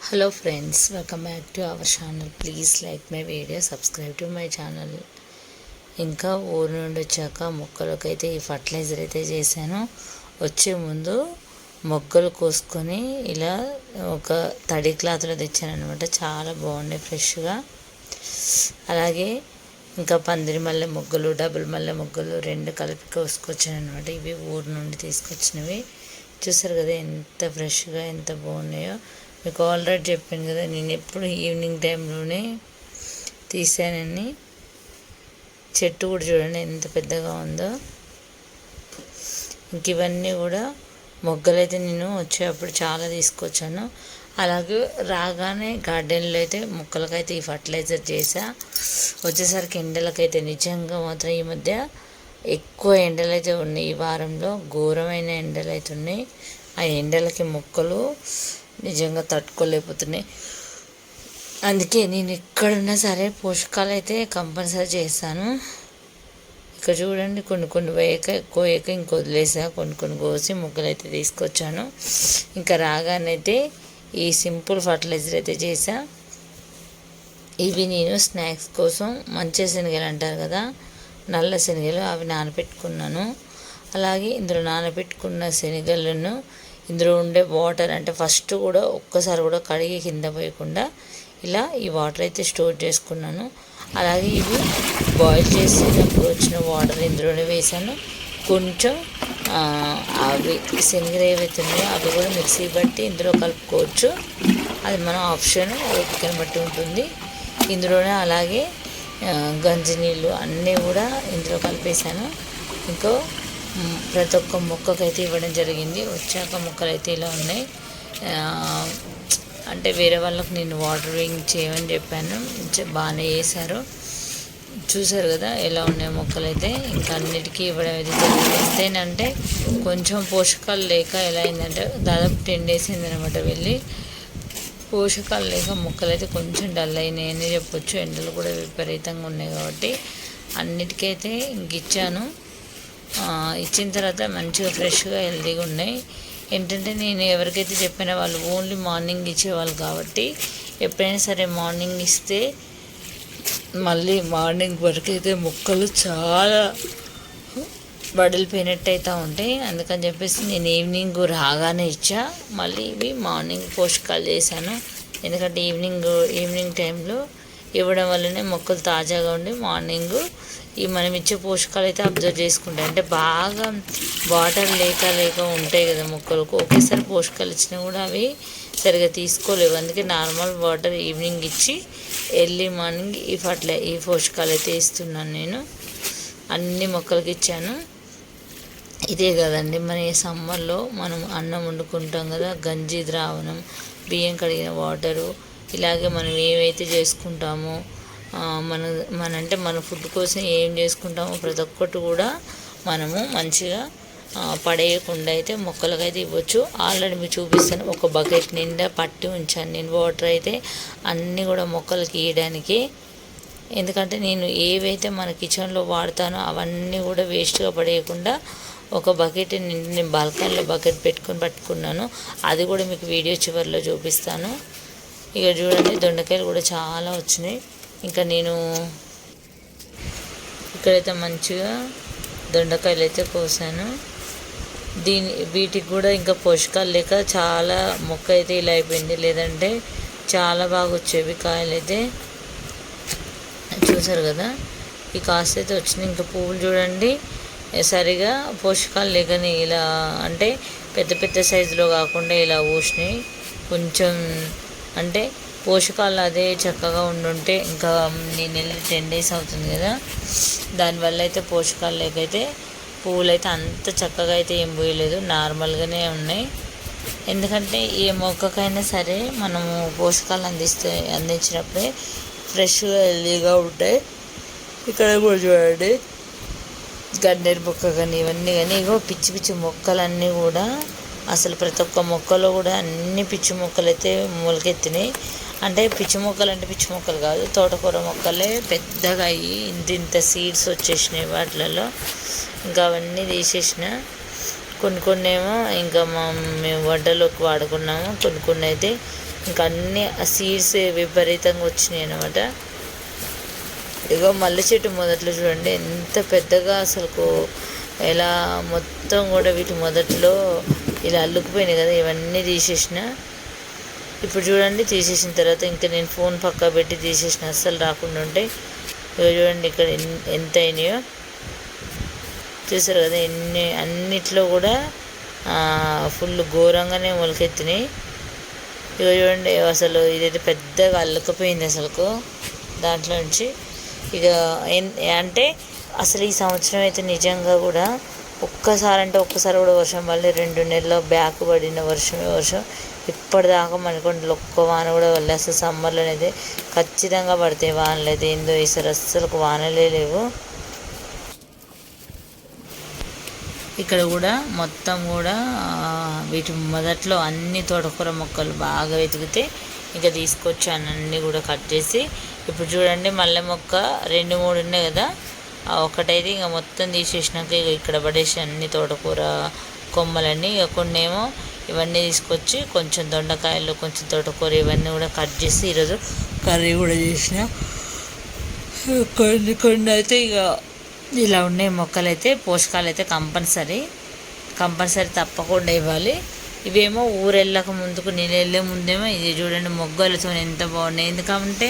Hello friends, welcome back to our channel. Please like my video, subscribe to my channel. ఇంకా ఊరు నుండి వచ్చాక మొక్కలకైతే ఈ ఫర్టిలైజర్ అయితే చేశాను. వచ్చే ముందు మొగ్గలు కోసుకొని ఇలా ఒక తడి క్లాత్లో తెచ్చాను అనమాట. చాలా బాగున్నాయి ఫ్రెష్గా. అలాగే ఇంకా పందిరి మల్లె మొగ్గలు, డబుల్ మల్లె మొగ్గలు రెండు కలిపి కోసుకొచ్చాను అనమాట. ఇవి ఊరు నుండి తీసుకొచ్చినవి. చూసారు కదా ఎంత ఫ్రెష్గా ఎంత బాగున్నాయో. మీకు ఆల్రెడీ చెప్పాను కదా, నేను ఎప్పుడు ఈవినింగ్ టైంలోనే తీసానని. చెట్టు కూడా చూడండి ఎంత పెద్దగా ఉందో. ఇంక ఇవన్నీ కూడా మొగ్గలైతే నేను వచ్చేటప్పుడు చాలా తీసుకొచ్చాను. అలాగే రాగానే గార్డెన్లో అయితే మొక్కలకైతే ఈ ఫర్టిలైజర్ చేసా. వచ్చేసరికి ఎండలకైతే నిజంగా మాత్రం ఈ మధ్య ఎక్కువ ఎండలు అయితే ఉన్నాయి. ఈ వారంలో ఘోరమైన ఎండలు అయితే ఉన్నాయి. ఆ ఎండలకి మొక్కలు నిజంగా తట్టుకోలేకపోతున్నాయి. అందుకే నేను ఎక్కడున్నా సరే పోషకాలు అయితే కంపల్సరీ చేస్తాను. ఇక్కడ చూడండి, కొన్ని వేయక ఎక్కువ వేయక ఇంక వదిలేసా, కొన్ని కోసి మొక్కలు అయితే తీసుకొచ్చాను. ఇంకా రాగానైతే ఈ సింపుల్ ఫర్టిలైజర్ అయితే చేసా. ఇవి నేను స్నాక్స్ కోసం మంచి శనగలు అంటారు కదా, నల్ల శనగలు, అవి నానబెట్టుకున్నాను. అలాగే ఇందులో నానబెట్టుకున్న శనగలను ఇందులో ఉండే వాటర్ అంటే ఫస్ట్ కూడా ఒక్కసారి కూడా కడిగి కింద పోయకుండా ఇలా ఈ వాటర్ అయితే స్టోర్ చేసుకున్నాను. అలాగే ఇవి బాయిల్ చేసినప్పుడు వచ్చిన వాటర్ ఇందులోనే వేసాను. కొంచెం అవి శనగలు ఏవైతే ఉన్నాయో అవి కూడా మిక్సీ బట్టి ఇందులో కలుపుకోవచ్చు. అది మన ఆప్షన్, ఓపికను బట్టి ఉంటుంది. ఇందులోనే అలాగే గంజి నీళ్ళు అన్నీ కూడా ఇందులో కలిపేసాను. ఇంకో ప్రతి ఒక్క మొక్కకైతే ఇవ్వడం జరిగింది. వచ్చాక మొక్కలు అయితే ఇలా ఉన్నాయి. అంటే వేరే వాళ్ళకు నేను వాటరింగ్ చేయమని చెప్పాను, బాగానే చేశారు. చూసారు కదా ఎలా ఉన్నాయి మొక్కలు అయితే. ఇంకా అన్నిటికీ ఇవ్వడం అయితే జరిగింది. ఎంతేనంటే కొంచెం పోషకాలు లేక ఎలా అయిందంటే దాదాపు 10 days అయిందనమాట వెళ్ళి. పోషకాలు లేక మొక్కలు అయితే కొంచెం డల్ అయినాయని చెప్పొచ్చు. ఎండలు కూడా విపరీతంగా ఉన్నాయి కాబట్టి అన్నిటికైతే ఇంక ఇచ్చాను. ఇచ్చిన తర్వాత మంచిగా ఫ్రెష్గా హెల్తీగా ఉన్నాయి. ఏంటంటే నేను ఎవరికైతే చెప్పినా వాళ్ళు ఓన్లీ మార్నింగ్ ఇచ్చేవాళ్ళు కాబట్టి ఎప్పుడైనా సరే మార్నింగ్ ఇస్తే మళ్ళీ మార్నింగ్ వరకు అయితే మొక్కలు చాలా వడిలిపోయినట్టు అయితే ఉంటాయి. అందుకని చెప్పేసి నేను ఈవినింగ్ రాగానే ఇచ్చా. మళ్ళీ ఇవి మార్నింగ్ పోషకాలు చేశాను. ఎందుకంటే ఈవినింగ్ టైంలో ఇవ్వడం వల్లనే మొక్కలు తాజాగా ఉండి మార్నింగ్ ఈ మనం ఇచ్చే పోషకాలు అయితే అబ్జర్వ్ చేసుకుంటాయి. అంటే బాగా వాటర్ లేక ఉంటాయి కదా మొక్కలకు, ఒకేసారి పోషకాలు ఇచ్చినా కూడా అవి సరిగా తీసుకోలేవు. అందుకే నార్మల్ వాటర్ ఈవినింగ్ ఇచ్చి ఎర్లీ మార్నింగ్ ఈ పోషకాలు అయితే ఇస్తున్నాను. నేను అన్ని మొక్కలకి ఇచ్చాను. ఇదే కదండి మన ఈ సమ్మర్లో మనం అన్నం వండుకుంటాం కదా, గంజి ద్రావణం, బియ్యం కడిగిన వాటరు, ఇలాగే మనం ఏవైతే చేసుకుంటామో మన ఫుడ్ కోసం ఏం చేసుకుంటామో ప్రతి ఒక్కటి కూడా మనము మంచిగా పడేయకుండా అయితే మొక్కలకైతే ఇవ్వచ్చు. ఆల్రెడీ మీకు చూపిస్తాను, ఒక బకెట్ నిండా పట్టి ఉంచాను నేను వాటర్ అయితే అన్నీ కూడా మొక్కలకి ఇవ్వడానికి. ఎందుకంటే నేను ఏవైతే మన కిచెన్లో వాడతానో అవన్నీ కూడా వేస్ట్గా పడేయకుండా ఒక బకెట్ నిండి నేను బాల్కనీలో బకెట్ పట్టుకున్నాను. అది కూడా మీకు వీడియో చివరిలో చూపిస్తాను. ఇక చూడండి, దొండకాయలు కూడా చాలా వచ్చినాయి. ఇంకా నేను ఇక్కడైతే మంచిగా దొండకాయలు అయితే కోసాను. వీటికి కూడా ఇంకా పోషకాలు లేక చాలా మొక్క అయితే ఇలా అయిపోయింది. లేదంటే చాలా బాగా వచ్చేవి కాయలు అయితే. చూసారు కదా, ఈ కాస్ట్ అయితే వచ్చినాయి. ఇంకా పువ్వులు చూడండి, సరిగా పోషకాలు లేకని ఇలా అంటే పెద్ద సైజులో కాకుండా ఇలా పూసినాయి. కొంచెం అంటే పోషకాలు అదే చక్కగా ఉండుంటే, ఇంకా నేను వెళ్ళి 10 days అవుతుంది కదా, దానివల్ల అయితే పోషకాలు లేకైతే పువ్వులు అయితే అంత చక్కగా అయితే ఏం పోయలేదు, నార్మల్గానే ఉన్నాయి. ఎందుకంటే ఏ మొక్కకైనా సరే మనము పోషకాలు అందించినప్పుడే ఫ్రెష్గా హెల్దీగా ఉంటాయి. ఇక్కడ కూడా చూడండి, గన్నేరు మొక్క కానీ ఇవన్నీ కానీ ఇగో పిచ్చి మొక్కలన్నీ కూడా అసలు ప్రతి ఒక్క మొక్కలో కూడా అన్ని పిచ్చి మొక్కలు అయితే మొలకెత్తినాయి. అంటే పిచ్చి మొక్కలు కాదు, తోటకూర మొక్కలే పెద్దగా అయ్యి ఇంత సీడ్స్ వచ్చేసినాయి వాటిలలో. ఇంకా అవన్నీ తీసేసిన. కొన్ని ఏమో ఇంకా మేము వంటలోకి వాడుకున్నాము, కొన్ని అయితే ఇంకా అన్నీ ఆ సీడ్స్ విపరీతంగా వచ్చినాయి అన్నమాట. ఇగో మల్లె చెట్టు మొదట్లో చూడండి ఎంత పెద్దగా అసలుకు ఎలా మొత్తం కూడా వీటి మొదట్లో ఇలా అల్లుకుపోయినాయి కదా, ఇవన్నీ తీసేసిన. ఇప్పుడు చూడండి తీసేసిన తర్వాత ఇంకా నేను ఫోన్ పక్కా పెట్టి తీసేసిన, అస్సలు రాకుండా ఉంటాయి. ఇక చూడండి ఇక్కడ ఎంత అయినాయో చూసారు కదా, అన్నిట్లో కూడా ఫుల్ ఘోరంగానే మొలకెత్తినాయి. ఇక చూడండి అసలు ఇదైతే పెద్దగా అల్లుకపోయింది అసలుకు దాంట్లో నుంచి. ఇక అంటే అసలు ఈ సంవత్సరం అయితే నిజంగా కూడా ఒక్కసారి కూడా వర్షం పడలే. 2 నెలల బ్యాక్ పడిన వర్షం ఇప్పటిదాకా మనకు ఒక్క వాన కూడా పడలే. అసలు సమ్మర్లో అయితే ఖచ్చితంగా పడతాయి వానలు అయితే, ఏందో ఈసారి అస్సలు వానలే లేవు. ఇక్కడ కూడా మొత్తం కూడా వీటి మొదట్లో అన్ని తోటకూర మొక్కలు బాగా వెతికితే ఇంకా తీసుకొచ్చాను, అన్నీ కూడా కట్ చేసి. ఇప్పుడు చూడండి మల్లె మొక్క 2-3 ఉన్నాయి కదా, ఒకటైతే ఇంకా మొత్తం తీసేసినాక ఇక ఇక్కడ పడేసి అన్ని తోటకూర కొమ్మలన్నీ. ఇక కొన్ని ఏమో ఇవన్నీ తీసుకొచ్చి కొంచెం దొండకాయలు కొంచెం తోటకూర ఇవన్నీ కూడా కట్ చేసి ఈరోజు కర్రీ కూడా చేసిన. కొన్ని అయితే ఇక ఇలా ఉన్నాయి మొక్కలు అయితే. పోషకాలు అయితే కంపల్సరీ తప్పకుండా ఇవ్వాలి. ఇవేమో ఊరు వెళ్ళక ముందుకు నేను వెళ్ళే ముందేమో ఇది చూడండి మొగ్గలతో ఎంత బాగున్నాయి. ఎందుకంటే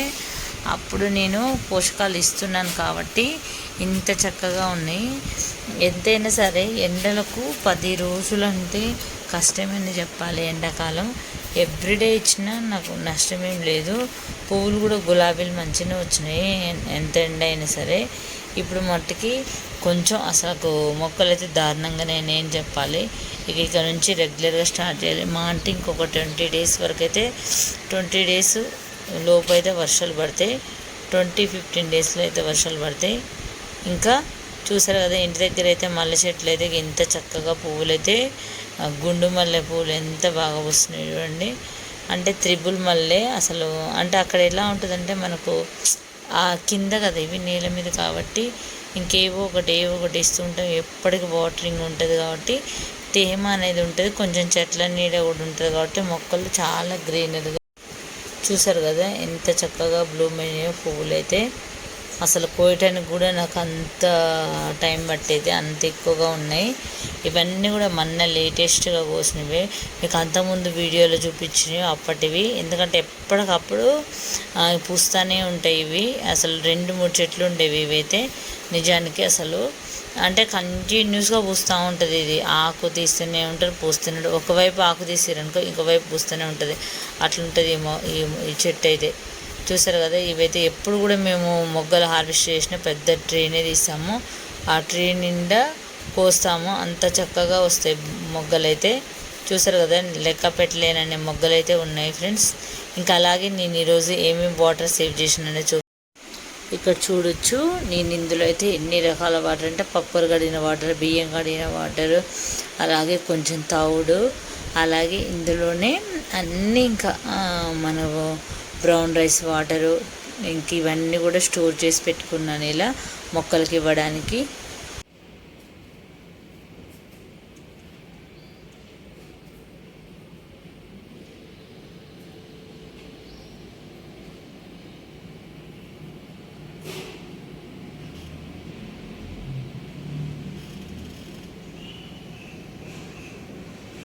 అప్పుడు నేను పోషకాలు ఇస్తున్నాను కాబట్టి ఇంత చక్కగా ఉన్నాయి. ఎంతైనా సరే ఎండలకు 10 రోజులు అంటే కష్టమని చెప్పాలి. ఎండాకాలం ఎవ్రీడే ఇచ్చినా నాకు నష్టమేం లేదు. పువ్వులు కూడా గులాబీలు మంచిగా వచ్చినాయి ఎంత ఎండ అయినా సరే. ఇప్పుడు మట్టికి కొంచెం అసలు మొక్కలు అయితే దారుణంగానే నేను చెప్పాలి. ఇక నుంచి రెగ్యులర్గా స్టార్ట్ చేయాలి. మా అంటే ఇంకొక 20 డేస్ వరకు అయితే 20 డేస్ లోపు అయితే వర్షాలు పడతాయి. 15 డేస్లో అయితే వర్షాలు పడతాయి. ఇంకా చూసారు కదా ఇంటి దగ్గర అయితే మల్లె చెట్లు అయితే ఎంత చక్కగా పువ్వులు అయితే గుండు మల్లె పువ్వులు ఎంత బాగా వస్తున్నాయి చూడండి. అంటే త్రిబుల్ మల్లె అసలు అంటే అక్కడ ఎలా ఉంటుందంటే మనకు ఆ కింద కదా ఇవి నేల మీద కాబట్టి ఇంకేవో ఒకటి ఇస్తూ ఉంటాం. ఎప్పటికీ వాటరింగ్ ఉంటుంది కాబట్టి తేమ అనేది ఉంటుంది, కొంచెం చెట్ల నీడ కూడా ఉంటుంది కాబట్టి మొక్కలు చాలా గ్రీనరీగా చూసారు కదా ఎంత చక్కగా బ్లూమ్ అయినాయో పువ్వులు అయితే. అసలు కోయటానికి కూడా నాకు అంత టైం పట్టేది, అంత ఎక్కువగా ఉన్నాయి. ఇవన్నీ కూడా మొన్న లేటెస్ట్గా కోసినవి, మీకు అంతకుముందు వీడియోలో చూపించినవి అప్పటివి. ఎందుకంటే ఎప్పటికప్పుడు పూస్తూనే ఉంటాయి ఇవి. అసలు 2-3 చెట్లు ఉండేవి ఇవైతే. నిజానికి అసలు అంటే కంటిన్యూస్గా పూస్తూ ఉంటుంది. ఇది ఆకు తీస్తూనే ఉంటారు, పూస్తూనే. ఒకవైపు ఆకు తీసిరనుకో ఇంకోవైపు పూస్తూనే ఉంటుంది. అట్లుంటుంది ఈ చెట్టు అయితే. చూసారు కదా ఇవైతే ఎప్పుడు కూడా మేము మొగ్గలు హార్వెస్ట్ చేసిన పెద్ద ట్రీనే తీస్తాము, ఆ ట్రీ నిండా కోస్తాము. అంత చక్కగా వస్తాయి మొగ్గలు అయితే. చూసారు కదా లెక్క పెట్టలేననే మొగ్గలు అయితే ఉన్నాయి ఫ్రెండ్స్. ఇంకా అలాగే నేను ఈరోజు ఏమేమి వాటర్ సేవ్ చేసిననే ఇక్కడ చూడొచ్చు. నేను ఇందులో అయితే ఎన్ని రకాల వాటర్ అంటే పప్పులు కడిగిన వాటర్, బియ్యం కడిగిన వాటర్, అలాగే కొంచెం తౌడు, అలాగే ఇందులోనే అన్నీ ఇంకా మనకు బ్రౌన్ రైస్ వాటరు ఇంక ఇవన్నీ కూడా స్టోర్ చేసి పెట్టుకున్నాను ఇలా మొక్కలకి ఇవ్వడానికి.